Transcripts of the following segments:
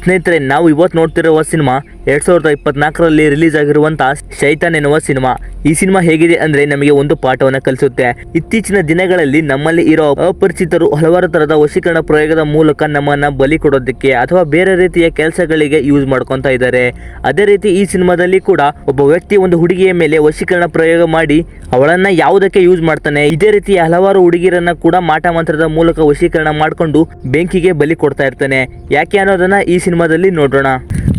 ಸ್ನೇಹಿತರೆ, ನಾವು ಇವತ್ತು ನೋಡ್ತಿರುವ ಸಿನಿಮಾ 2024ರಲ್ಲಿ ರಿಲೀಸ್ ಆಗಿರುವಂತಹ ಶೈತಾನ್ ಎನ್ನುವ ಸಿನಿಮಾ. ಈ ಸಿನಿಮಾ ಹೇಗಿದೆ ಅಂದ್ರೆ ನಮಗೆ ಒಂದು ಪಾಠವನ್ನ ಕಲಿಸುತ್ತೆ. ಇತ್ತೀಚಿನ ದಿನಗಳಲ್ಲಿ ನಮ್ಮಲ್ಲಿ ಇರೋ ಅಪರಿಚಿತರು ಹಲವಾರು ತರದ ವಶೀಕರಣ ಪ್ರಯೋಗದ ಮೂಲಕ ನಮ್ಮನ್ನ ಬಲಿ ಕೊಡೋದಕ್ಕೆ ಅಥವಾ ಬೇರೆ ರೀತಿಯ ಕೆಲಸಗಳಿಗೆ ಯೂಸ್ ಮಾಡ್ಕೊಂತ ಇದ್ದಾರೆ. ಅದೇ ರೀತಿ ಈ ಸಿನಿಮಾದಲ್ಲಿ ಕೂಡ ಒಬ್ಬ ವ್ಯಕ್ತಿ ಒಂದು ಹುಡುಗಿಯ ಮೇಲೆ ವಶೀಕರಣ ಪ್ರಯೋಗ ಮಾಡಿ ಅವಳನ್ನ ಯಾವುದಕ್ಕೆ ಯೂಸ್ ಮಾಡ್ತಾನೆ. ಇದೇ ರೀತಿ ಹಲವಾರು ಹುಡುಗಿಯರನ್ನ ಕೂಡ ಮಾಟ ಮಂತ್ರದ ಮೂಲಕ ವಶೀಕರಣ ಮಾಡಿಕೊಂಡು ಬೆಂಕಿಗೆ ಬಲಿ ಕೊಡ್ತಾ ಇರ್ತಾನೆ. ಯಾಕೆ ಅನ್ನೋದನ್ನ ಈ ಸಿನಿಮಾದಲ್ಲಿ ನೋಡೋಣ.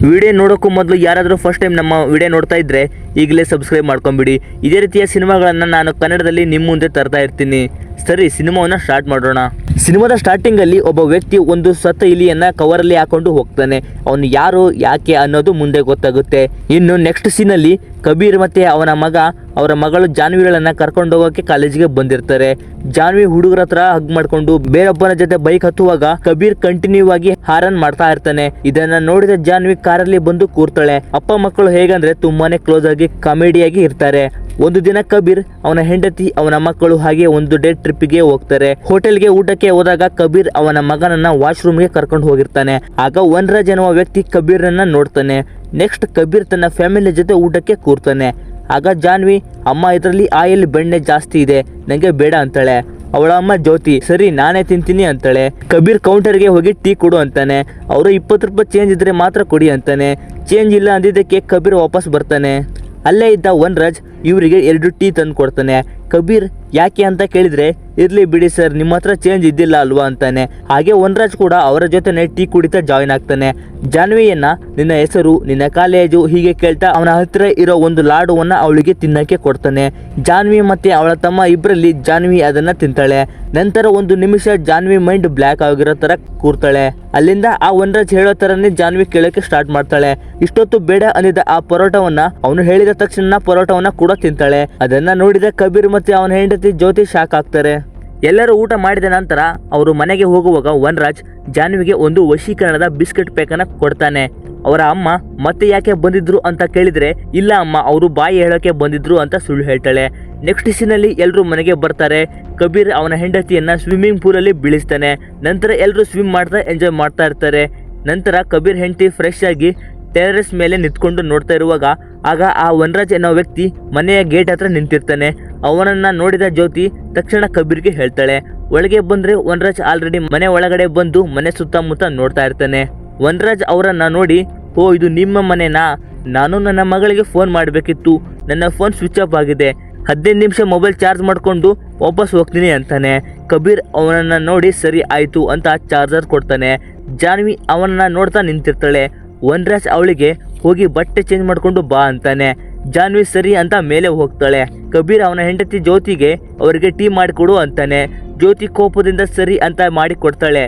ವಿಡಿಯೋ ನೋಡೋಕ್ಕೂ ಮೊದಲು ಯಾರಾದರೂ ಫಸ್ಟ್ ಟೈಮ್ ನಮ್ಮ ವಿಡಿಯೋ ನೋಡ್ತಾ ಇದ್ರೆ ಈಗಲೇ ಸಬ್ಸ್ಕ್ರೈಬ್ ಮಾಡ್ಕೊಂಬಿಡಿ. ಇದೇ ರೀತಿಯ ಸಿನಿಮಾಗಳನ್ನು ನಾನು ಕನ್ನಡದಲ್ಲಿ ನಿಮ್ಮ ಮುಂದೆ ತರ್ತಾ ಇರ್ತೀನಿ. ಸರಿ, ಸಿನಿಮಾವನ್ನು ಸ್ಟಾರ್ಟ್ ಮಾಡೋಣ. ಸಿನಿಮಾದ ಸ್ಟಾರ್ಟಿಂಗ್ ಅಲ್ಲಿ ಒಬ್ಬ ವ್ಯಕ್ತಿ ಒಂದು ಸತ್ತ ಇಲಿಯನ್ನ ಕವರಲ್ಲಿ ಹಾಕೊಂಡು ಹೋಗ್ತಾನೆ. ಅವನು ಯಾರು ಯಾಕೆ ಅನ್ನೋದು ಮುಂದೆ ಗೊತ್ತಾಗುತ್ತೆ. ಇನ್ನು ನೆಕ್ಸ್ಟ್ ಸೀನ್ ಅಲ್ಲಿ ಕಬೀರ್ ಮತ್ತೆ ಅವನ ಮಗ ಅವರ ಮಗಳು ಜಾನ್ವಿಗಳನ್ನ ಕರ್ಕೊಂಡು ಹೋಗೋಕೆ ಕಾಲೇಜಿಗೆ ಬಂದಿರ್ತಾರೆ. ಜಾನ್ವಿ ಹುಡುಗರ ಹತ್ರ ಹಗ್ ಮಾಡ್ಕೊಂಡು ಬೇರೊಬ್ಬನ ಜೊತೆ ಬೈಕ್ ಹತ್ತುವಾಗ ಕಬೀರ್ ಕಂಟಿನ್ಯೂ ಆಗಿ ಹಾರನ್ ಮಾಡ್ತಾ ಇರ್ತಾನೆ. ಇದನ್ನ ನೋಡಿದ ಜಾನ್ವಿ ಕಾರಲ್ಲಿ ಬಂದು ಕೂರ್ತಾಳೆ. ಅಪ್ಪ ಮಕ್ಕಳು ಹೇಗಂದ್ರೆ ತುಂಬಾನೇ ಕ್ಲೋಸ್ ಆಗಿ ಕಾಮಿಡಿಯಾಗಿ ಇರ್ತಾರೆ. ಒಂದು ದಿನ ಕಬೀರ್, ಅವನ ಹೆಂಡತಿ, ಅವನ ಮಕ್ಕಳು ಹಾಗೆ ಒಂದು ಡೇ ಟ್ರಿಪ್ಗೆ ಹೋಗ್ತಾರೆ. ಹೋಟೆಲ್ಗೆ ಊಟಕ್ಕೆ ಹೋದಾಗ ಕಬೀರ್ ಅವನ ಮಗನನ್ನ ವಾಶ್ರೂಮ್ಗೆ ಕರ್ಕೊಂಡು ಹೋಗಿರ್ತಾನೆ. ಆಗ ವನರಾಜ್ ಎನ್ನುವ ವ್ಯಕ್ತಿ ಕಬೀರ್ನನ್ನ ನೋಡ್ತಾನೆ. ನೆಕ್ಸ್ಟ್ ಕಬೀರ್ ತನ್ನ ಫ್ಯಾಮಿಲಿ ಜೊತೆ ಊಟಕ್ಕೆ ಕೂರ್ತಾನೆ. ಆಗ ಜಾನ್ವಿ, ಅಮ್ಮ ಇದರಲ್ಲಿ ಆಯಿಲ್ ಬೆಣ್ಣೆ ಜಾಸ್ತಿ ಇದೆ, ನಂಗೆ ಬೇಡ ಅಂತಾಳೆ. ಅವಳ ಅಮ್ಮ ಜ್ಯೋತಿ, ಸರಿ ನಾನೇ ತಿಂತೀನಿ ಅಂತಾಳೆ. ಕಬೀರ್ ಕೌಂಟರ್ಗೆ ಹೋಗಿ ಟೀ ಕೊಡು ಅಂತಾನೆ. ಅವರು 20 ರೂಪಾಯಿ ಚೇಂಜ್ ಇದ್ರೆ ಮಾತ್ರ ಕೊಡಿ ಅಂತಾನೆ. ಚೇಂಜ್ ಇಲ್ಲ ಅಂದಿದ್ದಕ್ಕೆ ಕಬೀರ್ ವಾಪಸ್ ಬರ್ತಾನೆ. ಅಲ್ಲೇ ಇದ್ದ ವನರಾಜ್ ಇವರಿಗೆ 2 ಟೀ ತಂದು ಕೊಡ್ತಾನೆ. ಕಬೀರ್ ಯಾಕೆ ಅಂತ ಕೇಳಿದ್ರೆ, ಇರ್ಲಿ ಬಿಡಿ ಸರ್, ನಿಮ್ಮ ಹತ್ರ ಚೇಂಜ್ ಇದ್ದಿಲ್ಲ ಅಲ್ವಾ ಅಂತಾನೆ. ಹಾಗೆ ವನರಾಜ್ ಕೂಡ ಅವರ ಜೊತೆನೆ ಟೀ ಕುಡಿತಾ ಜಾಯಿನ್ ಆಗ್ತಾನೆ. ಜಾನ್ವಿಯನ್ನ ನಿನ್ನ ಹೆಸರು, ನಿನ್ನ ಕಾಲೇಜು ಹೀಗೆ ಕೇಳ್ತಾ ಅವನ ಹತ್ರ ಇರೋ ಒಂದು ಲಾಡುವನ್ನ ಅವಳಿಗೆ ತಿನ್ನಕ್ಕೆ ಕೊಡ್ತಾನೆ. ಜಾನ್ವಿ ಮತ್ತೆ ಅವಳ ತಮ್ಮ ಇಬ್ಬರಲ್ಲಿ ಜಾನ್ವಿ ಅದನ್ನ ತಿಂತಾಳೆ. ನಂತರ ಒಂದು ನಿಮಿಷ ಜಾನ್ವಿ ಮೈಂಡ್ ಬ್ಲ್ಯಾಕ್ ಆಗಿರೋ ತರ ಕೂರ್ತಾಳೆ. ಅಲ್ಲಿಂದ ಆ ವನರಾಜ್ ಹೇಳೋ ತರನೇ ಜಾನ್ವಿ ಕೇಳೋಕೆ ಸ್ಟಾರ್ಟ್ ಮಾಡ್ತಾಳೆ. ಇಷ್ಟೊತ್ತು ಬೇಡ ಅಂದಿದ್ದ ಆ ಪರೋಟವನ್ನ ಅವನು ಹೇಳಿದ ತಕ್ಷಣ ಪರೋಟವನ್ನ ಕೂಡ ತಿಂತಾಳೆ. ಅದನ್ನ ನೋಡಿದ ಕಬೀರ್ ಮತ್ತೆ ಅವನ ಹೆಂಡತಿ ಜ್ಯೋತಿ ಶಾಕ್ ಆಗ್ತಾರೆ. ಎಲ್ಲರೂ ಊಟ ಮಾಡಿದ ನಂತರ ಅವರು ಮನೆಗೆ ಹೋಗುವಾಗ ವನರಾಜ್ ಜಾನ್ವಿಗೆ ಒಂದು ವಶೀಕರಣದ ಬಿಸ್ಕೆಟ್ ಪ್ಯಾಕನ್ನ ಕೊಡ್ತಾನೆ. ಅವರ ಅಮ್ಮ ಮತ್ತೆ ಯಾಕೆ ಬಂದಿದ್ರು ಅಂತ ಕೇಳಿದ್ರೆ, ಇಲ್ಲ ಅಮ್ಮ, ಅವರು ಬಾಯಿ ಹೇಳೋಕೆ ಬಂದಿದ್ರು ಅಂತ ಸುಳ್ಳು ಹೇಳ್ತಾಳೆ. ನೆಕ್ಸ್ಟ್ ಸೀನಲ್ಲಿ ಎಲ್ಲರೂ ಮನೆಗೆ ಬರ್ತಾರೆ. ಕಬೀರ್ ಅವನ ಹೆಂಡತಿಯನ್ನ ಸ್ವಿಮ್ಮಿಂಗ್ ಪೂಲಲ್ಲಿ ಬೀಳಿಸ್ತಾನೆ. ನಂತರ ಎಲ್ಲರೂ ಸ್ವಿಮ್ ಮಾಡ್ತಾ ಎಂಜಾಯ್ ಮಾಡ್ತಾ ಇರ್ತಾರೆ. ನಂತರ ಕಬೀರ್ ಹೆಂಡತಿ ಫ್ರೆಶ್ ಆಗಿ ಟೆರೆಸ್ ಮೇಲೆ ನಿಂತ್ಕೊಂಡು ನೋಡ್ತಾ ಇರುವಾಗ ಆಗ ಆ ವನರಾಜ್ ಅನ್ನೋ ವ್ಯಕ್ತಿ ಮನೆಯ ಗೇಟ್ ಹತ್ರ ನಿಂತಿರ್ತಾನೆ. ಅವನನ್ನ ನೋಡಿದ ಜ್ಯೋತಿ ತಕ್ಷಣ ಕಬೀರ್ಗೆ ಹೇಳ್ತಾಳೆ. ಒಳಗೆ ಬಂದ್ರೆ ವನರಾಜ್ ಆಲ್ರೆಡಿ ಮನೆ ಒಳಗಡೆ ಬಂದು ಮನೆ ಸುತ್ತಮುತ್ತ ನೋಡ್ತಾ ಇರ್ತಾನೆ. ವನರಾಜ್ ಅವರನ್ನ ನೋಡಿ, ಓ ಇದು ನಿಮ್ಮ ಮನೆನಾ? ನಾನು ನನ್ನ ಮಗಳಿಗೆ ಫೋನ್ ಮಾಡಬೇಕಿತ್ತು, ನನ್ನ ಫೋನ್ ಸ್ವಿಚ್ ಆಫ್ ಆಗಿದೆ, 15 ನಿಮಿಷ ಮೊಬೈಲ್ ಚಾರ್ಜ್ ಮಾಡಿಕೊಂಡು ವಾಪಸ್ ಹೋಗ್ತೀನಿ ಅಂತಾನೆ. ಕಬೀರ್ ಅವನನ್ನ ನೋಡಿ ಸರಿ ಆಯ್ತು ಅಂತ ಚಾರ್ಜರ್ ಕೊಡ್ತಾನೆ. ಜಾನ್ವಿ ಅವನನ್ನ ನೋಡ್ತಾ ನಿಂತಿರ್ತಾಳೆ. ವನರಾಜ್ ಅವಳಿಗೆ ಹೋಗಿ ಬಟ್ಟೆ ಚೇಂಜ್ ಮಾಡ್ಕೊಂಡು ಬಾ ಅಂತಾನೆ. ಜಾನ್ವಿ ಸರಿ ಅಂತ ಮೇಲೆ ಹೋಗ್ತಾಳೆ. ಕಬೀರ್ ಅವನ ಹೆಂಡತಿ ಜ್ಯೋತಿಗೆ ಅವರಿಗೆ ಟೀ ಮಾಡಿಕೊಡು ಅಂತಾನೆ. ಜ್ಯೋತಿ ಕೋಪದಿಂದ ಸರಿ ಅಂತ ಮಾಡಿ ಕೊಡ್ತಾಳೆ.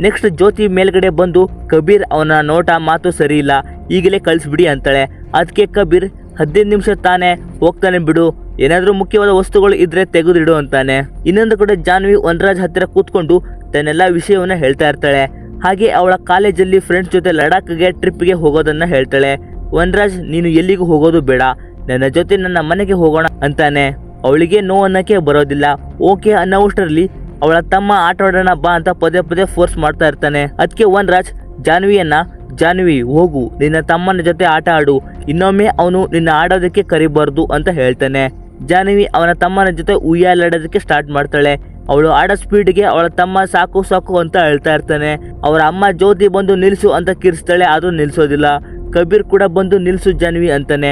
ನೆಕ್ಸ್ಟ್ ಜ್ಯೋತಿ ಮೇಲ್ಗಡೆ ಬಂದು, ಕಬೀರ್ ಅವನ ನೋಟ ಮಾತು ಸರಿ ಇಲ್ಲ, ಈಗಲೇ ಕಳಿಸ್ಬಿಡಿ ಅಂತಾಳೆ. ಅದಕ್ಕೆ ಕಬೀರ್, 15 ನಿಮಿಷ ತಾನೇ, ಹೋಗ್ತಾನೆ ಬಿಡು, ಏನಾದರೂ ಮುಖ್ಯವಾದ ವಸ್ತುಗಳು ಇದ್ರೆ ತೆಗೆದಿಡು ಅಂತಾನೆ. ಇನ್ನೊಂದು ಕಡೆ ಜಾನ್ವಿ ವನರಾಜ್ ಹತ್ತಿರ ಕೂತ್ಕೊಂಡು ತನ್ನೆಲ್ಲ ವಿಷಯವನ್ನ ಹೇಳ್ತಾ ಇರ್ತಾಳೆ. ಹಾಗೆ ಅವಳ ಕಾಲೇಜಲ್ಲಿ ಫ್ರೆಂಡ್ಸ್ ಜೊತೆ ಲಡಾಖ್ಗೆ ಟ್ರಿಪ್ಗೆ ಹೋಗೋದನ್ನ ಹೇಳ್ತಾಳೆ. ವನರಾಜ್, ನೀನು ಎಲ್ಲಿಗೂ ಹೋಗೋದು ಬೇಡ, ನನ್ನ ಜೊತೆ ನನ್ನ ಮನೆಗೆ ಹೋಗೋಣ ಅಂತಾನೆ. ಅವಳಿಗೆ ನೋ ಅನ್ನಕ್ಕೆ ಬರೋದಿಲ್ಲ. ಓಕೆ ಅನ್ನೋಷ್ಟರಲ್ಲಿ ಅವಳ ತಮ್ಮ ಆಟ ಆಡೋಣ ಬಾ ಅಂತ ಪದೇ ಪದೇ ಫೋರ್ಸ್ ಮಾಡ್ತಾ ಇರ್ತಾನೆ. ಅದಕ್ಕೆ ವನರಾಜ್ ಜಾನ್ವಿಯನ್ನ, ಜಾನ್ವಿ ಹೋಗು, ನಿನ್ನ ತಮ್ಮನ ಜೊತೆ ಆಟ ಆಡು, ಇನ್ನೊಮ್ಮೆ ಅವನು ನಿನ್ನ ಆಡೋದಕ್ಕೆ ಕರಿಬಾರ್ದು ಅಂತ ಹೇಳ್ತಾನೆ. ಜಾನ್ವಿ ಅವನ ತಮ್ಮನ ಜೊತೆ ಉಯ್ಯಾಲಾಡೋದಕ್ಕೆ ಸ್ಟಾರ್ಟ್ ಮಾಡ್ತಾಳೆ. ಅವಳು ಆಡೋ ಸ್ಪೀಡ್ಗೆ ಅವಳ ತಮ್ಮ ಸಾಕು ಸಾಕು ಅಂತ ಹೇಳ್ತಾ ಇರ್ತಾನೆ. ಅವರ ಅಮ್ಮ ಜ್ಯೋತಿ ಬಂದು ನಿಲ್ಸು ಅಂತ ಕಿರ್ಸ್ತಾಳೆ, ಆದ್ರೂ ನಿಲ್ಸೋದಿಲ್ಲ. ಕಬೀರ್ ಕೂಡ ಬಂದು ನಿಲ್ಸು ಜಾನ್ವಿ ಅಂತಾನೆ,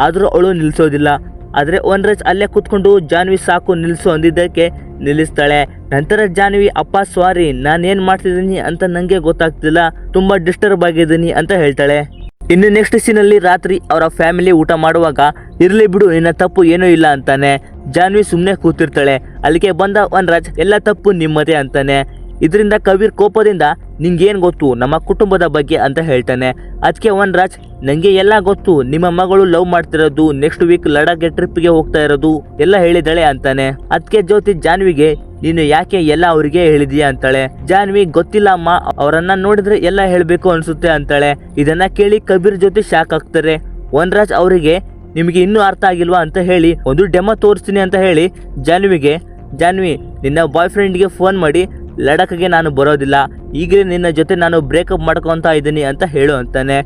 ಆದ್ರೂ ಅವಳು ನಿಲ್ಸೋದಿಲ್ಲ. ಆದ್ರೆ ವನರಾಜ್ ಅಲ್ಲೇ ಕೂತ್ಕೊಂಡು ಜಾನ್ವಿ ಸಾಕು ನಿಲ್ಸು ಅಂದಿದ್ದಕ್ಕೆ ನಿಲ್ಲಿಸ್ತಾಳೆ. ನಂತರ ಜಾನ್ವಿ, ಅಪ್ಪ ಸಾರಿ, ನಾನೇನ್ ಮಾಡ್ತಿದ್ದೀನಿ ಅಂತ ನಂಗೆ ಗೊತ್ತಾಗ್ತಿಲ್ಲ, ತುಂಬಾ ಡಿಸ್ಟರ್ಬ್ ಆಗಿದ್ದೀನಿ ಅಂತ ಹೇಳ್ತಾಳೆ. ಇನ್ನು ನೆಕ್ಸ್ಟ್ ಸೀನಲ್ಲಿ ರಾತ್ರಿ ಅವರ ಫ್ಯಾಮಿಲಿ ಊಟ ಮಾಡುವಾಗ, ಇರ್ಲಿ ಬಿಡು, ನಿನ್ನ ತಪ್ಪು ಏನೂ ಇಲ್ಲ ಅಂತಾನೆ. ಜಾನ್ವಿ ಸುಮ್ಮನೆ ಕೂತಿರ್ತಾಳೆ. ಅಲ್ಲಿಗೆ ಬಂದ ವನರಾಜ್, ಎಲ್ಲ ತಪ್ಪು ನಿಮ್ಮದೇ ಅಂತಾನೆ. ಇದರಿಂದ ಕಬೀರ್ ಕೋಪದಿಂದ, ನಿಂಗೇನ್ ಗೊತ್ತು ನಮ್ಮ ಕುಟುಂಬದ ಬಗ್ಗೆ ಅಂತ ಹೇಳ್ತಾನೆ. ಅದಕ್ಕೆ ವನರಾಜ್, ನಂಗೆ ಎಲ್ಲ ಗೊತ್ತು, ನಿಮ್ಮ ಮಗಳು ಲವ್ ಮಾಡ್ತಿರೋದು, ನೆಕ್ಸ್ಟ್ ವೀಕ್ ಲಡಾಖ್ಗೆ ಟ್ರಿಪ್ಗೆ ಹೋಗ್ತಾ ಇರೋದು ಎಲ್ಲ ಹೇಳಿದಾಳೆ ಅಂತಾನೆ. ಅದಕ್ಕೆ ಜ್ಯೋತಿ ಜಾನ್ವಿಗೆ, ನೀನು ಯಾಕೆ ಎಲ್ಲ ಅವರಿಗೆ ಹೇಳಿದೀಯ ಅಂತಾಳೆ. ಜಾನ್ವಿ, ಗೊತ್ತಿಲ್ಲ ಅಮ್ಮ, ಅವರನ್ನ ನೋಡಿದ್ರೆ ಎಲ್ಲ ಹೇಳ್ಬೇಕು ಅನ್ಸುತ್ತೆ ಅಂತಾಳೆ. ಇದನ್ನ ಕೇಳಿ ಕಬೀರ್ ಜೊತೆ ಶಾಕ್ ಆಗ್ತಾರೆ. ವನರಾಜ್ ಅವರಿಗೆ, ನಿಮಗೆ ಇನ್ನೂ ಅರ್ಥ ಆಗಿಲ್ವಾ ಅಂತ ಹೇಳಿ ಒಂದು ಡೆಮೋ ತೋರಿಸ್ತೀನಿ ಅಂತ ಹೇಳಿ ಜಾನ್ವಿಗೆ, ಜಾನ್ವಿ ನಿನ್ನ ಬಾಯ್ ಫ್ರೆಂಡ್ಗೆ ಫೋನ್ ಮಾಡಿ ಲಡಖ್ಗೆ ನಾನು ಬರೋದಿಲ್ಲ, ಈಗಲೇ ನಿನ್ನ ಜೊತೆ ನಾನು ಬ್ರೇಕಪ್ ಮಾಡ್ಕೊಂತ ಇದ್ದೀನಿ ಅಂತ ಹೇಳು ಅಂತಾನೆ.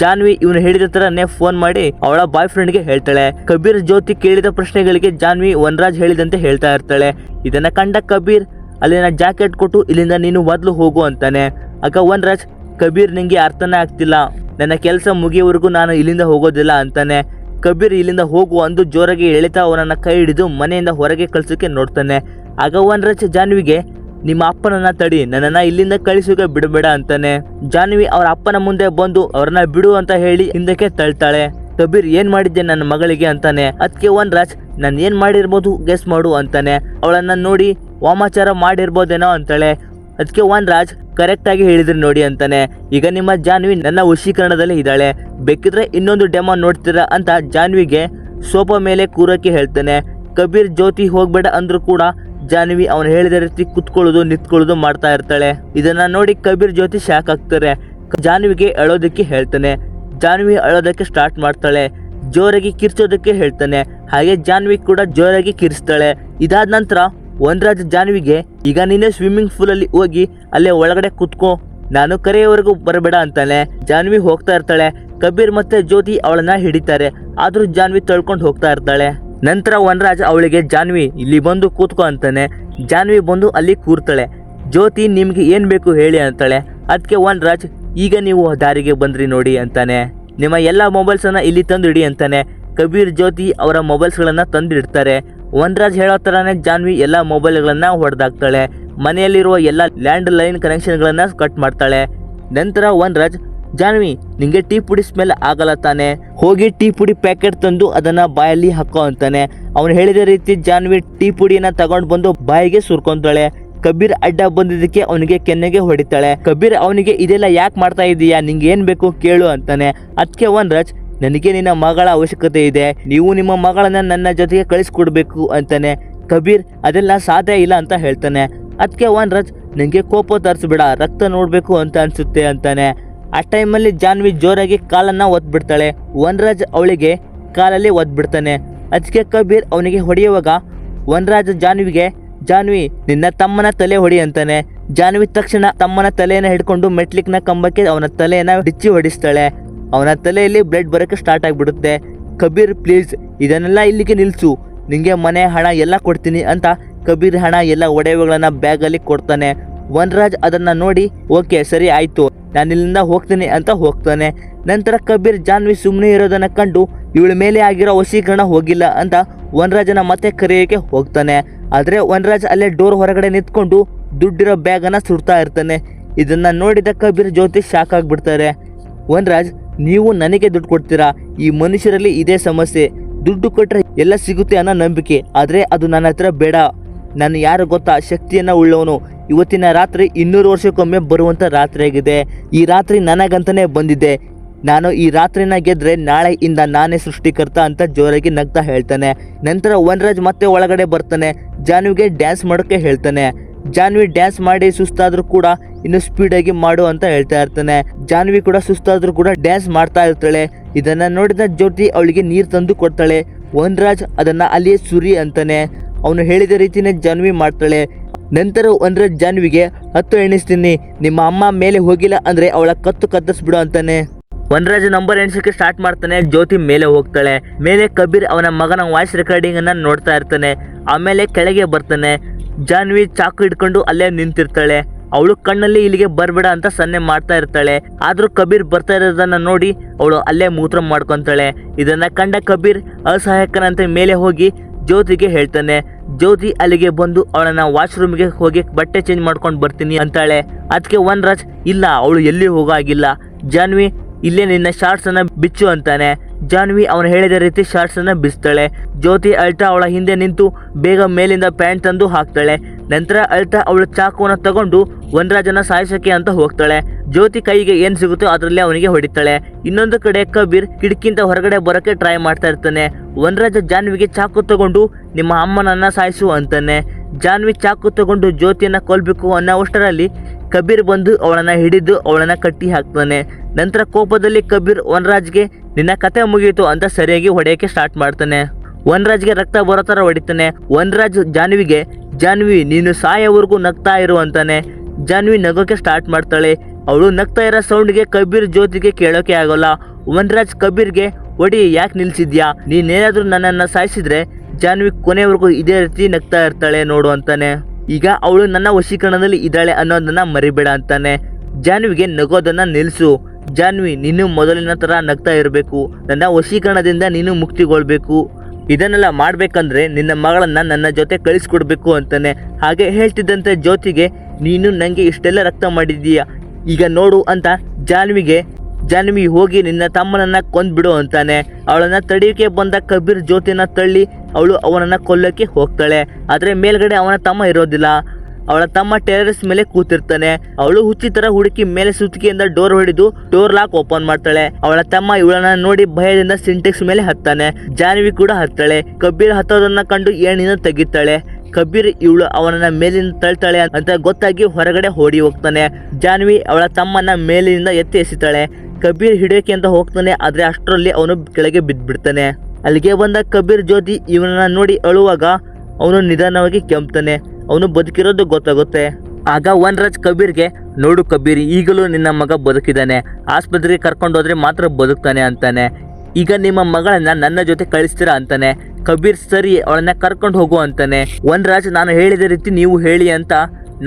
ಜಾನ್ವಿ ಇವನು ಹೇಳಿದ ತರನೇ ಫೋನ್ ಮಾಡಿ ಅವಳ ಬಾಯ್ ಫ್ರೆಂಡ್ಗೆ ಹೇಳ್ತಾಳೆ. ಕಬೀರ್ ಜ್ಯೋತಿ ಕೇಳಿದ ಪ್ರಶ್ನೆಗಳಿಗೆ ಜಾನ್ವಿ ವನರಾಜ್ ಹೇಳಿದಂತೆ ಹೇಳ್ತಾ ಇರ್ತಾಳೆ. ಇದನ್ನ ಕಂಡ ಕಬೀರ್ ಅಲ್ಲಿನ ಜಾಕೆಟ್ ಕೊಟ್ಟು ಇಲ್ಲಿಂದ ನೀನು ಮೊದಲು ಹೋಗು ಅಂತಾನೆ. ಆಗ ವನರಾಜ್, ಕಬೀರ್ ನಿಂಗೆ ಅರ್ಥನೇ ಆಗ್ತಿಲ್ಲ, ನನ್ನ ಕೆಲಸ ಮುಗಿಯವರೆಗೂ ನಾನು ಇಲ್ಲಿಂದ ಹೋಗೋದಿಲ್ಲ ಅಂತಾನೆ. ಕಬೀರ್ ಇಲ್ಲಿಂದ ಹೋಗು ಅಂದು ಜೋರಾಗಿ ಎಳಿತಾ ಅವನನ್ನ ಕೈ ಹಿಡಿದು ಮನೆಯಿಂದ ಹೊರಗೆ ಕಳ್ಸೋಕೆ ನೋಡ್ತಾನೆ. ಆಗ ವನರಾಜ್ ಜಾನ್ವಿಗೆ, ನಿಮ್ಮ ಅಪ್ಪನನ್ನ ತಡಿ, ನನ್ನನ್ನ ಇಲ್ಲಿಂದ ಕಳಿಸೋಕೆ ಬಿಡಬೇಡ ಅಂತಾನೆ. ಜಾನ್ವಿ ಅವ್ರ ಅಪ್ಪನ ಮುಂದೆ ಬಂದು ಅವ್ರನ್ನ ಬಿಡು ಅಂತ ಹೇಳಿ ಹಿಂದಕ್ಕೆ ತಳ್ತಾಳೆ. ಕಬೀರ್, ಏನ್ ಮಾಡಿದ್ದೆ ನನ್ನ ಮಗಳಿಗೆ ಅಂತಾನೆ. ಅದಕ್ಕೆ ವನರಾಜ್, ನಾನು ಏನ್ ಮಾಡಿರ್ಬೋದು ಗೆಸ್ ಮಾಡು ಅಂತಾನೆ. ಅವಳನ್ನ ನೋಡಿ ವಾಮಾಚಾರ ಮಾಡಿರ್ಬೋದೇನೋ ಅಂತಾಳೆ. ಅದಕ್ಕೆ ವನರಾಜ್, ಕರೆಕ್ಟ್ ಆಗಿ ಹೇಳಿದ್ರಿ ನೋಡಿ ಅಂತಾನೆ. ಈಗ ನಿಮ್ಮ ಜಾನ್ವಿ ನನ್ನ ವಶೀಕರಣದಲ್ಲಿ ಇದ್ದಾಳೆ, ಬೇಕಿದ್ರೆ ಇನ್ನೊಂದು ಡೆಮೋ ನೋಡ್ತೀರಾ ಅಂತ ಜಾನ್ವಿಗೆ ಸೋಫಾ ಮೇಲೆ ಕೂರಕ್ಕೆ ಹೇಳ್ತಾನೆ. ಕಬೀರ್ ಜ್ಯೋತಿ ಹೋಗ್ಬೇಡ ಅಂದ್ರೂ ಕೂಡ ಜಾನ್ವಿ ಅವನು ಹೇಳಿದ ರೀತಿ ಕುತ್ಕೊಳ್ಳೋದು ನಿಂತ್ಕೊಳ್ಳೋದು ಮಾಡ್ತಾ ಇರ್ತಾಳೆ. ಇದನ್ನ ನೋಡಿ ಕಬೀರ್ ಜ್ಯೋತಿ ಶಾಕ್ ಆಗ್ತಾರೆ. ಜಾನ್ವಿಗೆ ಅಳೋದಕ್ಕೆ ಹೇಳ್ತಾನೆ. ಜಾನ್ವಿ ಅಳೋದಕ್ಕೆ ಸ್ಟಾರ್ಟ್ ಮಾಡ್ತಾಳೆ. ಜೋರಾಗಿ ಕಿರ್ಚೋದಕ್ಕೆ ಹೇಳ್ತಾನೆ. ಹಾಗೆ ಜಾನ್ವಿ ಕೂಡ ಜೋರಾಗಿ ಕಿರ್ಸ್ತಾಳೆ. ಇದಾದ ನಂತರ ವನರಾಜ್ ಜಾನ್ವಿಗೆ, ಈಗ ನೀನೇ ಸ್ವಿಮ್ಮಿಂಗ್ ಪೂಲ್ ಅಲ್ಲಿ ಹೋಗಿ ಅಲ್ಲೇ ಒಳಗಡೆ ಕುತ್ಕೋ, ನಾನು ಕರೆಯವರೆಗೂ ಬರಬೇಡ ಅಂತಾನೆ. ಜಾನ್ವಿ ಹೋಗ್ತಾ ಇರ್ತಾಳೆ. ಕಬೀರ್ ಮತ್ತೆ ಜ್ಯೋತಿ ಅವಳನ್ನ ಹಿಡಿತಾರೆ, ಆದ್ರೂ ಜಾನ್ವಿ ತಳ್ಕೊಂಡು ಹೋಗ್ತಾ ಇರ್ತಾಳೆ. ನಂತರ ವನರಾಜ್ ಅವಳಿಗೆ, ಜಾನ್ವಿ ಇಲ್ಲಿ ಬಂದು ಕೂತ್ಕೋ ಅಂತಾನೆ. ಜಾನ್ವಿ ಬಂದು ಅಲ್ಲಿ ಕೂರ್ತಾಳೆ. ಜ್ಯೋತಿ, ನಿಮ್ಗೆ ಏನ್ ಬೇಕು ಹೇಳಿ ಅಂತಾಳೆ. ಅದಕ್ಕೆ ವನರಾಜ್, ಈಗ ನೀವು ದಾರಿಗೆ ಬಂದ್ರಿ ನೋಡಿ ಅಂತಾನೆ. ನಿಮ್ಮ ಎಲ್ಲ ಮೊಬೈಲ್ಸ್ ಅನ್ನ ಇಲ್ಲಿ ತಂದು ಇಡಿ ಅಂತಾನೆ. ಕಬೀರ್ ಜ್ಯೋತಿ ಅವರ ಮೊಬೈಲ್ಸ್ ಗಳನ್ನ ತಂದು ಇಡ್ತಾರೆ. ವನರಾಜ್ ಹೇಳೋ ತರಾನೇ ಜಾನ್ವಿ ಎಲ್ಲ ಮೊಬೈಲ್ಗಳನ್ನ ಹೊಡೆದಾಕ್ತಾಳೆ. ಮನೆಯಲ್ಲಿರುವ ಎಲ್ಲ ಲ್ಯಾಂಡ್ ಲೈನ್ ಕನೆಕ್ಷನ್ಗಳನ್ನ ಕಟ್ ಮಾಡ್ತಾಳೆ. ನಂತರ ವನರಾಜ್, ಜಾನ್ವಿ ನಿಂಗೆ ಟೀ ಪುಡಿ ಸ್ಮೆಲ್ ಆಗಲ್ಲ ತಾನೆ, ಹೋಗಿ ಟೀ ಪುಡಿ ಪ್ಯಾಕೆಟ್ ತಂದು ಅದನ್ನ ಬಾಯಲ್ಲಿ ಹಾಕೋ ಅಂತಾನೆ. ಅವನು ಹೇಳಿದ ರೀತಿ ಜಾನ್ವಿ ಟೀ ಪುಡಿಯನ್ನ ತಗೊಂಡು ಬಂದು ಬಾಯಿಗೆ ಸುರ್ಕೊಂತಾಳೆ. ಕಬೀರ್ ಅಡ್ಡ ಬಂದಿದ್ದಕ್ಕೆ ಅವನಿಗೆ ಕೆನ್ನೆಗೆ ಹೊಡಿತಾಳೆ. ಕಬೀರ್ ಅವನಿಗೆ, ಇದೆಲ್ಲ ಯಾಕೆ ಮಾಡ್ತಾ ಇದೀಯಾ, ನಿಂಗೆ ಏನ್ ಬೇಕು ಕೇಳು ಅಂತಾನೆ. ಅದಕ್ಕೆ ವನರಾಜ್, ನನಗೆ ನಿನ್ನ ಮಗಳ ಅವಶ್ಯಕತೆ ಇದೆ, ನೀವು ನಿಮ್ಮ ಮಗಳನ್ನ ನನ್ನ ಜೊತೆಗೆ ಕಳಿಸ್ಕೊಡ್ಬೇಕು ಅಂತಾನೆ. ಕಬೀರ್, ಅದೆಲ್ಲ ಸಾಧ್ಯ ಇಲ್ಲ ಅಂತ ಹೇಳ್ತಾನೆ. ಅದಕ್ಕೆ ವನರಾಜ್, ನನಗೆ ಕೋಪ ತರಿಸ್ಬೇಡ, ರಕ್ತ ನೋಡ್ಬೇಕು ಅಂತ ಅನ್ಸುತ್ತೆ ಅಂತಾನೆ. ಆ ಟೈಮಲ್ಲಿ ಜಾನ್ವಿ ಜೋರಾಗಿ ಕಾಲನ್ನ ಒದ್ಬಿಡ್ತಾಳೆ. ವನರಾಜ್ ಅವಳಿಗೆ ಕಾಲಲ್ಲಿ ಒದ್ಬಿಡ್ತಾನೆ. ಅದಕ್ಕೆ ಕಬೀರ್ ಅವನಿಗೆ ಹೊಡೆಯುವಾಗ ವನರಾಜ್ ಜಾನ್ವಿಗೆ, ಜಾನ್ವಿ ನಿನ್ನ ತಮ್ಮನ ತಲೆ ಹೊಡಿ ಅಂತಾನೆ. ಜಾನ್ವಿ ತಕ್ಷಣ ತಮ್ಮನ ತಲೆಯನ್ನ ಹಿಡ್ಕೊಂಡು ಮೆಟ್ಲಿಕ್ನ ಕಂಬಕ್ಕೆ ಅವನ ತಲೆಯನ್ನ ಡಿಚ್ಚಿ ಹೊಡಿಸ್ತಾಳೆ. ಅವನ ತಲೆಯಲ್ಲಿ ಬ್ಲಡ್ ಬರೋಕ್ಕೆ ಸ್ಟಾರ್ಟ್ ಆಗಿಬಿಡುತ್ತೆ. ಕಬೀರ್, ಪ್ಲೀಸ್ ಇದನ್ನೆಲ್ಲ ಇಲ್ಲಿಗೆ ನಿಲ್ಸು, ನಿಂಗೆ ಮನೆ ಹಣ ಎಲ್ಲ ಕೊಡ್ತೀನಿ ಅಂತ ಕಬೀರ್ ಹಣ ಎಲ್ಲ ಒಡವೆಗಳನ್ನ ಬ್ಯಾಗಲ್ಲಿ ಕೊಡ್ತಾನೆ. ವನರಾಜ್ ಅದನ್ನ ನೋಡಿ, ಓಕೆ ಸರಿ ಆಯ್ತು, ನಾನು ಇಲ್ಲಿಂದ ಹೋಗ್ತೀನಿ ಅಂತ ಹೋಗ್ತಾನೆ. ನಂತರ ಕಬೀರ್ ಜಾನ್ವಿ ಸುಮ್ಮನೆ ಇರೋದನ್ನ ಕಂಡು ಇವಳ ಮೇಲೆ ಆಗಿರೋ ವಶೀಕರಣ ಹೋಗಿಲ್ಲ ಅಂತ ವನರಾಜನ ಮತ್ತೆ ಕರೆಯೋಕೆ ಹೋಗ್ತಾನೆ. ಆದ್ರೆ ವನರಾಜ್ ಅಲ್ಲೇ ಡೋರ್ ಹೊರಗಡೆ ನಿಂತ್ಕೊಂಡು ದುಡ್ಡಿರೋ ಬ್ಯಾಗನ್ನ ಸುಡ್ತಾ ಇರ್ತಾನೆ. ಇದನ್ನ ನೋಡಿದ ಕಬೀರ್ ಜ್ಯೋತಿ ಶಾಕ್ ಆಗ್ಬಿಡ್ತಾರೆ. ವನರಾಜ್, ನೀವು ನನಗೆ ದುಡ್ಡು ಕೊಡ್ತೀರಾ, ಈ ಮನುಷ್ಯರಲ್ಲಿ ಇದೇ ಸಮಸ್ಯೆ, ದುಡ್ಡು ಕೊಟ್ಟರೆ ಎಲ್ಲ ಸಿಗುತ್ತೆ ಅನ್ನೋ ನಂಬಿಕೆ, ಆದರೆ ಅದು ನನ್ನ ಹತ್ರ ಬೇಡ. ನಾನು ಯಾರು ಗೊತ್ತಾ, ಶಕ್ತಿಯನ್ನ ಉಳ್ಳವನು. ಇವತ್ತಿನ ರಾತ್ರಿ 200 ವರ್ಷಕ್ಕೊಮ್ಮೆ ಬರುವಂಥ ರಾತ್ರಿ ಆಗಿದೆ. ಈ ರಾತ್ರಿ ನನಗಂತಾನೆ ಬಂದಿದೆ. ನಾನು ಈ ರಾತ್ರಿನ ಗೆದ್ರೆ ನಾಳೆಯಿಂದ ನಾನೇ ಸೃಷ್ಟಿಕರ್ತ ಅಂತ ಜೋರಾಗಿ ನಗ್ತಾ ಹೇಳ್ತಾನೆ. ನಂತರ ವನರಾಜ್ ಮತ್ತೆ ಒಳಗಡೆ ಬರ್ತಾನೆ. ಜಾನ್ವಿಗೆ ಡ್ಯಾನ್ಸ್ ಮಾಡೋಕ್ಕೆ ಹೇಳ್ತಾನೆ. ಜಾನ್ವಿ ಡ್ಯಾನ್ಸ್ ಮಾಡಿ ಸುಸ್ತಾದ್ರೂ ಕೂಡ ಇನ್ನು ಸ್ಪೀಡಾಗಿ ಮಾಡು ಅಂತ ಹೇಳ್ತಾ ಇರ್ತಾನೆ. ಜಾನ್ವಿ ಕೂಡ ಸುಸ್ತಾದ್ರೂ ಕೂಡ ಡ್ಯಾನ್ಸ್ ಮಾಡ್ತಾ ಇರ್ತಾಳೆ. ಇದನ್ನ ನೋಡಿದ ಜ್ಯೋತಿ ಅವಳಿಗೆ ನೀರು ತಂದು ಕೊಡ್ತಾಳೆ. ವನರಾಜ್ ಅದನ್ನ ಅಲ್ಲಿಯೇ ಸುರಿ ಅಂತಾನೆ. ಅವನು ಹೇಳಿದ ರೀತಿನೇ ಜಾನ್ವಿ ಮಾಡ್ತಾಳೆ. ನಂತರ ವನರಾಜ್ ಜಾನ್ವಿಗೆ 10 ಎಣಿಸ್ತೀನಿ, ನಿಮ್ಮ ಅಮ್ಮ ಮೇಲೆ ಹೋಗಿಲ್ಲ ಅಂದ್ರೆ ಅವಳ ಕತ್ತು ಕತ್ತರಿಸ್ಬಿಡು ಅಂತಾನೆ. ವನರಾಜ್ ನಂಬರ್ ಎಣಿಸಕ್ಕೆ ಸ್ಟಾರ್ಟ್ ಮಾಡ್ತಾನೆ. ಜ್ಯೋತಿ ಮೇಲೆ ಹೋಗ್ತಾಳೆ. ಮೇಲೆ ಕಬೀರ್ ಅವನ ಮಗನ ವಾಯ್ಸ್ ರೆಕಾರ್ಡಿಂಗ್ ಅನ್ನ ನೋಡ್ತಾ ಇರ್ತಾನೆ. ಆಮೇಲೆ ಕೆಳಗೆ ಬರ್ತಾನೆ. ಜಾನ್ವಿ ಚಾಕು ಹಿಡ್ಕೊಂಡು ಅಲ್ಲೇ ನಿಂತಿರ್ತಾಳೆ. ಅವಳು ಕಣ್ಣಲ್ಲಿ ಇಲ್ಲಿಗೆ ಬರ್ಬೇಡ ಅಂತ ಸನ್ನೆ ಮಾಡ್ತಾ ಇರ್ತಾಳೆ. ಆದ್ರೂ ಕಬೀರ್ ಬರ್ತಾ ಇರೋದನ್ನ ನೋಡಿ ಅವಳು ಅಲ್ಲೇ ಮೂತ್ರ ಮಾಡ್ಕೊಂತಾಳೆ. ಇದನ್ನ ಕಂಡ ಕಬೀರ್ ಅಸಹಾಯಕನಂತೆ ಮೇಲೆ ಹೋಗಿ ಜ್ಯೋತಿಗೆ ಹೇಳ್ತಾನೆ. ಜ್ಯೋತಿ ಅಲ್ಲಿಗೆ ಬಂದು ಅವಳನ್ನ ವಾಶ್ರೂಮ್ಗೆ ಹೋಗಿ ಬಟ್ಟೆ ಚೇಂಜ್ ಮಾಡ್ಕೊಂಡು ಬರ್ತೀನಿ ಅಂತಾಳೆ. ಅದಕ್ಕೆ ವನರಾಜ್, ಇಲ್ಲ ಅವಳು ಎಲ್ಲಿ ಹೋಗಾಗಿಲ್ಲ, ಜಾನ್ವಿ ಇಲ್ಲೇ ನಿನ್ನ ಶಾರ್ಟ್ಸ್ ಅನ್ನ ಬಿಚ್ಚು ಅಂತಾನೆ. ಜಾನ್ವಿ ಅವನು ಹೇಳಿದ ರೀತಿ ಶಾರ್ಟ್ಸ್ ಅನ್ನ ಬಿಚ್ತಾಳೆ. ಜ್ಯೋತಿ ಅಳ್ತಾ ಅವಳ ಹಿಂದೆ ನಿಂತು ಬೇಗ ಮೇಲಿಂದ ಪ್ಯಾಂಟ್ ತಂದು ಹಾಕ್ತಾಳೆ. ನಂತರ ಅಳ್ತಾ ಅವಳು ಚಾಕುವನ್ನ ತಗೊಂಡು ವನರಾಜನ ಸಾಯಿಸಕ್ಕೆ ಅಂತ ಹೋಗ್ತಾಳೆ. ಜ್ಯೋತಿ ಕೈಗೆ ಏನ್ ಸಿಗುತ್ತೋ ಅದರಲ್ಲಿ ಅವನಿಗೆ ಹೊಡಿತಾಳೆ. ಇನ್ನೊಂದು ಕಡೆ ಕಬೀರ್ ಕಿಟಕಿಯಿಂದ ಹೊರಗಡೆ ಬರೋಕ್ಕೆ ಟ್ರೈ ಮಾಡ್ತಾ ಇರ್ತಾನೆ. ವನರಾಜ ಜಾನ್ವಿಗೆ ಚಾಕು ತಗೊಂಡು ನಿಮ್ಮ ಅಮ್ಮನನ್ನ ಸಾಯಿಸು ಅಂತಾನೆ. ಜಾನ್ವಿ ಚಾಕು ತಗೊಂಡು ಜ್ಯೋತಿಯನ್ನ ಕೊಲ್ಬೇಕು ಅನ್ನೋಷ್ಟರಲ್ಲಿ ಕಬೀರ್ ಬಂದು ಅವಳನ್ನ ಹಿಡಿದು ಅವಳನ್ನ ಕಟ್ಟಿ ಹಾಕ್ತಾನೆ. ನಂತರ ಕೋಪದಲ್ಲಿ ಕಬೀರ್ ವನರಾಜ್ಗೆ ನಿನ್ನ ಕತೆ ಮುಗಿಯಿತು ಅಂತ ಸರಿಯಾಗಿ ಹೊಡೆಯಕ್ಕೆ ಸ್ಟಾರ್ಟ್ ಮಾಡ್ತಾನೆ. ವನರಾಜ್ಗೆ ರಕ್ತ ಬರೋ ಥರ ಹೊಡಿತಾನೆ. ವನರಾಜ್ ಜಾನ್ವಿಗೆ ಜಾನ್ವಿ ನೀನು ಸಾಯೋವರೆಗೂ ನಗ್ತಾ ಇರು ಅಂತಾನೆ. ಜಾನ್ವಿ ನಗೋಕೆ ಸ್ಟಾರ್ಟ್ ಮಾಡ್ತಾಳೆ. ಅವಳು ನಗ್ತಾ ಇರೋ ಸೌಂಡ್ಗೆ ಕಬೀರ್ ಜ್ಯೋತಿಗೆ ಕೇಳೋಕೆ ಆಗೋಲ್ಲ. ವನರಾಜ್ ಕಬೀರ್ಗೆ ಒಡಿ ಯಾಕೆ ನಿಲ್ಸಿದ್ಯಾ, ನೀನೇನಾದ್ರೂ ನನ್ನನ್ನು ಸಾಯಿಸಿದ್ರೆ ಜಾನ್ವಿ ಕೊನೆವರೆಗೂ ಇದೇ ರೀತಿ ನಗ್ತಾ ಇರ್ತಾಳೆ ನೋಡು ಅಂತಾನೆ. ಈಗ ಅವಳು ನನ್ನ ವಶೀಕರಣದಲ್ಲಿ ಇದ್ದಾಳೆ ಅನ್ನೋದನ್ನ ಮರಿಬೇಡ ಅಂತಾನೆ. ಜಾನ್ವಿಗೆ ನಗೋದನ್ನ ನಿಲ್ಸು. ಜಾನ್ವಿ ನೀನು ಮೊದಲಿನ ಥರ ನಗ್ತಾ ಇರಬೇಕು. ನನ್ನ ವಶೀಕರಣದಿಂದ ನೀನು ಮುಕ್ತಿಗೊಳ್ಬೇಕು. ಇದನ್ನೆಲ್ಲ ಮಾಡ್ಬೇಕಂದ್ರೆ ನಿನ್ನ ಮಗಳನ್ನ ನನ್ನ ಜೊತೆ ಕಳಿಸ್ಕೊಡ್ಬೇಕು ಅಂತಾನೆ. ಹಾಗೆ ಹೇಳ್ತಿದ್ದಂತೆ ಜ್ಯೋತಿಗೆ ನೀನು ನನಗೆ ಇಷ್ಟೆಲ್ಲ ರಕ್ತ ಮಾಡಿದ್ದೀಯ, ಈಗ ನೋಡು ಅಂತ ಜಾನ್ವಿ ಹೋಗಿ ನಿನ್ನ ತಮ್ಮನನ್ನ ಕೊಂದ್ಬಿಡು ಅಂತಾನೆ. ಅವಳನ್ನ ತಡಿಯೋಕೆ ಬಂದ ಕಬೀರ್ ಜ್ಯೋತಿನ ತಳ್ಳಿ ಅವಳು ಅವನನ್ನ ಕೊಲ್ಲೋಕೆ ಹೋಗ್ತಾಳೆ. ಆದರೆ ಮೇಲ್ಗಡೆ ಅವನ ತಮ್ಮ ಇರೋದಿಲ್ಲ. ಅವಳ ತಮ್ಮ ಟೆರೆಸ್ ಮೇಲೆ ಕೂತಿರ್ತಾನೆ. ಅವಳು ಹುಚ್ಚಿ ತರ ಹುಡುಕಿ ಮೇಲೆ ಸುತ್ತಿಗೆಯಿಂದ ಡೋರ್ ಹೊಡೆದು ಡೋರ್ ಲಾಕ್ ಓಪನ್ ಮಾಡ್ತಾಳೆ. ಅವಳ ತಮ್ಮ ಇವಳನ್ನ ನೋಡಿ ಭಯದಿಂದ ಸಿಂಟೆಕ್ಸ್ ಮೇಲೆ ಹತ್ತಾನೆ. ಜಾನ್ವಿ ಕೂಡ ಹತ್ತಾಳೆ. ಕಬೀರ್ ಹತ್ತೋದನ್ನ ಕಂಡು ಏಣಿನ ತೆಗಿತಾಳೆ. ಕಬೀರ್ ಇವಳು ಅವನನ್ನ ಮೇಲಿಂದ ತಳ್ತಾಳೆ ಅಂತ ಗೊತ್ತಾಗಿ ಹೊರಗಡೆ ಓಡಿ ಹೋಗ್ತಾನೆ. ಜಾನ್ವಿ ಅವಳ ತಮ್ಮನ್ನ ಮೇಲಿನಿಂದ ಎತ್ತಿ ಎಸಿತಾಳೆ. ಕಬೀರ್ ಹಿಡಿಯೋಕೆ ಅಂತ ಹೋಗ್ತಾನೆ. ಆದ್ರೆ ಅಷ್ಟರಲ್ಲಿ ಅವನು ಕೆಳಗೆ ಬಿದ್ದ್ಬಿಡ್ತಾನೆ. ಅಲ್ಲಿಗೆ ಬಂದ ಕಬೀರ್ ಜ್ಯೋತಿ ಇವನನ್ನ ನೋಡಿ ಅಳುವಾಗ ಅವನು ನಿಧಾನವಾಗಿ ಕೆಮ್ತಾನೆ. ಅವನು ಬದುಕಿರೋದು ಗೊತ್ತಾಗುತ್ತೆ. ಆಗ ವನರಾಜ್ ಕಬೀರ್ಗೆ ನೋಡು ಕಬೀರ್, ಈಗಲೂ ನಿನ್ನ ಮಗ ಬದುಕಿದ್ದಾನೆ, ಆಸ್ಪತ್ರೆಗೆ ಕರ್ಕೊಂಡೋದ್ರೆ ಮಾತ್ರ ಬದುಕ್ತಾನೆ ಅಂತಾನೆ. ಈಗ ನಿಮ್ಮ ಮಗಳನ್ನ ನನ್ನ ಜೊತೆ ಕಳಿಸ್ತೀರಾ ಅಂತಾನೆ. ಕಬೀರ್ ಸರಿ, ಅವಳನ್ನ ಕರ್ಕೊಂಡು ಹೋಗು ಅಂತಾನೆ. ವನರಾಜ್ ನಾನು ಹೇಳಿದ ರೀತಿ ನೀವು ಹೇಳಿ ಅಂತ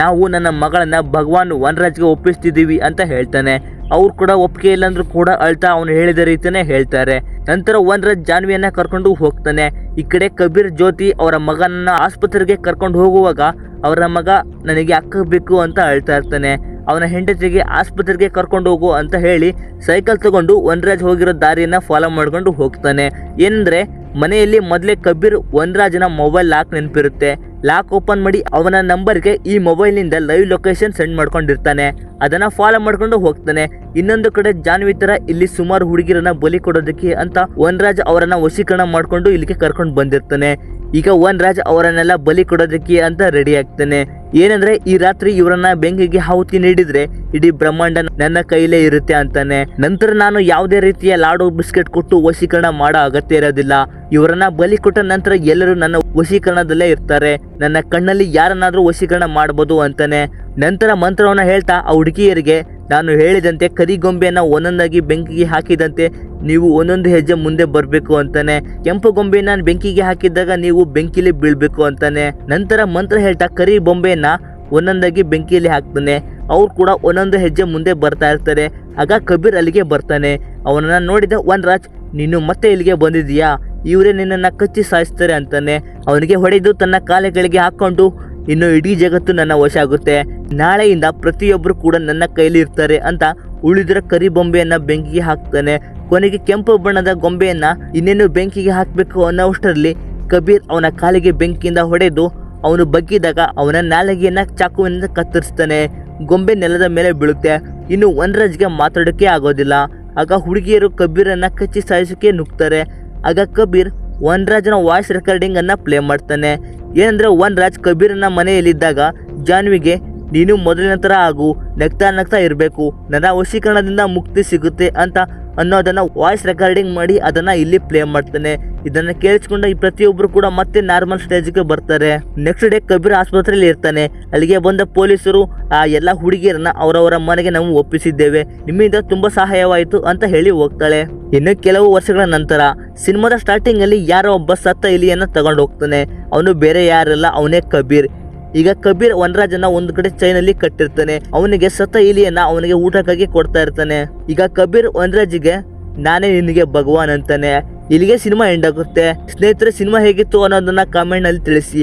ನಾವು ನನ್ನ ಮಗಳನ್ನ ಭಗವಾನ್ ವನರಾಜ್ಗೆ ಒಪ್ಪಿಸ್ತಿದ್ದೀವಿ ಅಂತ ಹೇಳ್ತಾನೆ. ಅವ್ರು ಕೂಡ ಒಪ್ಪಿಗೆ ಇಲ್ಲಾಂದ್ರೂ ಕೂಡ ಅಳ್ತಾ ಅವನು ಹೇಳಿದ ರೀತಿನೇ ಹೇಳ್ತಾರೆ. ನಂತರ ವನರಾಜ್ ಜಾನ್ವಿಯನ್ನ ಕರ್ಕೊಂಡು ಹೋಗ್ತಾನೆ. ಈ ಕಡೆ ಕಬೀರ್ ಜ್ಯೋತಿ ಅವರ ಮಗನನ್ನ ಆಸ್ಪತ್ರೆಗೆ ಕರ್ಕೊಂಡು ಹೋಗುವಾಗ ಅವರ ಮಗ ನನಗೆ ಅಕ್ಕ ಬೇಕು ಅಂತ ಅಳ್ತಾ ಇರ್ತಾನೆ. ಅವನ ಹೆಂಡತಿಗೆ ಆಸ್ಪತ್ರೆಗೆ ಕರ್ಕೊಂಡು ಹೋಗು ಅಂತ ಹೇಳಿ ಸೈಕಲ್ ತಗೊಂಡು ವನರಾಜ್ ಹೋಗಿರೋ ದಾರಿಯನ್ನ ಫಾಲೋ ಮಾಡ್ಕೊಂಡು ಹೋಗ್ತಾನೆ. ಏನಂದ್ರೆ ಮನೆಯಲ್ಲಿ ಮೊದಲೇ ಕಬೀರ್ ವನರಾಜ್ನ ಮೊಬೈಲ್ ಲಾಕ್ ನೆನಪಿರುತ್ತೆ. ಲಾಕ್ ಓಪನ್ ಮಾಡಿ ಅವನ ನಂಬರ್ಗೆ ಈ ಮೊಬೈಲ್ನಿಂದ ಲೈವ್ ಲೊಕೇಶನ್ ಸೆಂಡ್ ಮಾಡ್ಕೊಂಡಿರ್ತಾನೆ. ಅದನ್ನ ಫಾಲೋ ಮಾಡ್ಕೊಂಡು ಹೋಗ್ತಾನೆ. ಇನ್ನೊಂದು ಕಡೆ ಜಾನ್ವಿ ತರ ಇಲ್ಲಿ ಸುಮಾರು ಹುಡುಗಿರನ್ನ ಬಲಿ ಕೊಡೋದಕ್ಕೆ ಅಂತ ವನರಾಜ್ ಅವರನ್ನ ವಶೀಕರಣ ಮಾಡ್ಕೊಂಡು ಇಲ್ಲಿಗೆ ಕರ್ಕೊಂಡು ಬಂದಿರ್ತಾನೆ. ಈಗ ವನರಾಜ್ ಅವರನ್ನೆಲ್ಲ ಬಲಿ ಕೊಡೋದಕ್ಕೆ ಅಂತ ರೆಡಿ ಆಗ್ತಾನೆ. ಏನಂದ್ರೆ ಈ ರಾತ್ರಿ ಇವರನ್ನ ಬೆಂಕಿಗೆ ಆಹುತಿ ನೀಡಿದ್ರೆ ಇಡೀ ಬ್ರಹ್ಮಾಂಡ ನನ್ನ ಕೈಲೇ ಇರುತ್ತೆ ಅಂತಾನೆ. ನಂತರ ನಾನು ಯಾವುದೇ ರೀತಿಯ ಲಾಡು ಬಿಸ್ಕೆಟ್ ಕೊಟ್ಟು ವಶೀಕರಣ ಮಾಡೋ ಅಗತ್ಯ ಇರೋದಿಲ್ಲ. ಇವರನ್ನ ಬಲಿ ಕೊಟ್ಟ ನಂತರ ಎಲ್ಲರೂ ನನ್ನ ವಶೀಕರಣದಲ್ಲೇ ಇರ್ತಾರೆ. ನನ್ನ ಕಣ್ಣಲ್ಲಿ ಯಾರನ್ನಾದ್ರೂ ವಶೀಕರಣ ಮಾಡಬಹುದು ಅಂತಾನೆ. ನಂತರ ಮಂತ್ರವನ್ನ ಹೇಳ್ತಾ ಆ ಹುಡುಗಿಯರಿಗೆ ನಾನು ಹೇಳಿದಂತೆ ಕರಿಗೊಂಬೆಯನ್ನ ಒಂದೊಂದಾಗಿ ಬೆಂಕಿಗೆ ಹಾಕಿದಂತೆ ನೀವು ಒಂದೊಂದು ಹೆಜ್ಜೆ ಮುಂದೆ ಬರಬೇಕು ಅಂತಾನೆ. ಕೆಂಪು ಗೊಂಬೆಯನ್ನ ಬೆಂಕಿಗೆ ಹಾಕಿದಾಗ ನೀವು ಬೆಂಕಿಲಿ ಬೀಳ್ಬೇಕು ಅಂತಾನೆ. ನಂತರ ಮಂತ್ರ ಹೇಳ್ತಾ ಕರಿ ಬೊಂಬೆಯನ್ನ ಒಂದೊಂದಾಗಿ ಬೆಂಕಿಯಲ್ಲಿ ಹಾಕ್ತಾನೆ. ಅವ್ರು ಕೂಡ ಒಂದೊಂದು ಹೆಜ್ಜೆ ಮುಂದೆ ಬರ್ತಾ ಇರ್ತಾರೆ. ಆಗ ಕಬೀರ್ ಅಲ್ಲಿಗೆ ಬರ್ತಾನೆ. ಅವನನ್ನ ನೋಡಿದ ವನರಾಜ್ ನೀನು ಮತ್ತೆ ಇಲ್ಲಿಗೆ ಬಂದಿದೀಯಾ, ಇವರೇ ನಿನ್ನನ್ನು ಕಚ್ಚಿ ಸಾಯಿಸ್ತಾರೆ ಅಂತಾನೆ. ಅವನಿಗೆ ಹೊಡೆದು ತನ್ನ ಕಾಲೆಗಳಿಗೆ ಹಾಕೊಂಡು ಇನ್ನು ಇಡೀ ಜಗತ್ತು ನನ್ನ ವಶ ಆಗುತ್ತೆ, ನಾಳೆಯಿಂದ ಪ್ರತಿಯೊಬ್ಬರು ಕೂಡ ನನ್ನ ಕೈಲಿ ಇರ್ತಾರೆ ಅಂತ ಉಳಿದಿರೋ ಕರಿ ಬೊಂಬೆಯನ್ನ ಬೆಂಕಿಗೆ ಹಾಕ್ತಾನೆ. ಕೊನೆಗೆ ಕೆಂಪು ಬಣ್ಣದ ಗೊಂಬೆಯನ್ನ ಇನ್ನೇನು ಬೆಂಕಿಗೆ ಹಾಕಬೇಕು ಅನ್ನೋಷ್ಟರಲ್ಲಿ ಕಬೀರ್ ಅವನ ಕಾಲಿಗೆ ಬೆಂಕಿಯಿಂದ ಹೊಡೆದು ಅವನು ಬಗ್ಗಿದಾಗ ಅವನ ನಾಲಿಗೆಯನ್ನ ಚಾಕುವಿನಿಂದ ಕತ್ತರಿಸ್ತಾನೆ. ಗೊಂಬೆ ನೆಲದ ಮೇಲೆ ಬೀಳುತ್ತೆ. ಇನ್ನು ವನರಾಜ್ಗೆ ಮಾತಾಡೋಕೆ ಆಗೋದಿಲ್ಲ. ಆಗ ಹುಡುಗಿಯರು ಕಬೀರನ್ನ ಕಚ್ಚಿ ಸಾಯಿಸೋಕೆ ನುಗ್ತಾರೆ. ಆಗ ಕಬೀರ್ ವನರಾಜ್ನ ವಾಯ್ಸ್ ರೆಕಾರ್ಡಿಂಗ್ ಅನ್ನ ಪ್ಲೇ ಮಾಡ್ತಾನೆ. ಏನಂದ್ರೆ ವನರಾಜ್ ಕಬೀರನ ಮನೆಯಲ್ಲಿದ್ದಾಗ ಜಾನ್ವಿಗೆ ನೀನು ಮೊದಲಿನ ಥರ ಆಗು, ನಗ್ತಾ ಇರಬೇಕು, ನನ್ನ ವಶೀಕರಣದಿಂದ ಮುಕ್ತಿ ಸಿಗುತ್ತೆ ಅಂತ ಅನ್ನೋದನ್ನ ವಾಯ್ಸ್ ರೆಕಾರ್ಡಿಂಗ್ ಮಾಡಿ ಅದನ್ನ ಇಲ್ಲಿ ಪ್ಲೇ ಮಾಡ್ತಾನೆ. ಇದನ್ನ ಕೇಳಿಸ್ಕೊಂಡ ಈ ಪ್ರತಿಯೊಬ್ಬರು ಕೂಡ ಮತ್ತೆ ನಾರ್ಮಲ್ ಸ್ಟೇಜ್ಗೆ ಬರ್ತಾರೆ. ನೆಕ್ಸ್ಟ್ ಡೇ ಕಬೀರ್ ಆಸ್ಪತ್ರೆಯಲ್ಲಿ ಇರ್ತಾನೆ. ಅಲ್ಲಿಗೆ ಬಂದ ಪೊಲೀಸರು ಆ ಎಲ್ಲ ಹುಡುಗಿಯರನ್ನ ಅವರವರ ಮನೆಗೆ ನಾವು ಒಪ್ಪಿಸಿದ್ದೇವೆ, ನಿಮ್ಮಿಂದ ತುಂಬಾ ಸಹಾಯವಾಯಿತು ಅಂತ ಹೇಳಿ ಹೋಗ್ತಾಳೆ. ಇನ್ನು ಕೆಲವು ವರ್ಷಗಳ ನಂತರ ಸಿನಿಮಾದ ಸ್ಟಾರ್ಟಿಂಗ್ ಅಲ್ಲಿ ಯಾರೋ ಒಬ್ಬ ಸತ್ತ ಇಲಿಯನ್ನ ತಗೊಂಡು ಹೋಗ್ತಾನೆ. ಅವನು ಬೇರೆ ಯಾರಲ್ಲ, ಅವನೇ ಕಬೀರ್. ಈಗ ಕಬೀರ್ ವನರಾಜನ್ನ ಒಂದು ಕಡೆ ಚೈನಲ್ಲಿ ಕಟ್ಟಿರ್ತಾನೆ. ಅವನಿಗೆ ಸತ್ತ ಇಲಿಯನ್ನ ಅವನಿಗೆ ಊಟಕ್ಕಾಗಿ ಕೊಡ್ತಾ ಇರ್ತಾನೆ. ಈಗ ಕಬೀರ್ ವನರಾಜ್ಗೆ ನಾನೇ ನಿನಗೆ ಭಗವಾನ್ ಅಂತಾನೆ. ಇಲ್ಲಿಗೆ ಸಿನಿಮಾ ಎಂಡ್ ಆಗುತ್ತೆ. ಸ್ನೇಹಿತರೆ, ಸಿನಿಮಾ ಹೇಗಿತ್ತು ಅನ್ನೋದನ್ನ ಕಾಮೆಂಟ್ ನಲ್ಲಿ ತಿಳಿಸಿ.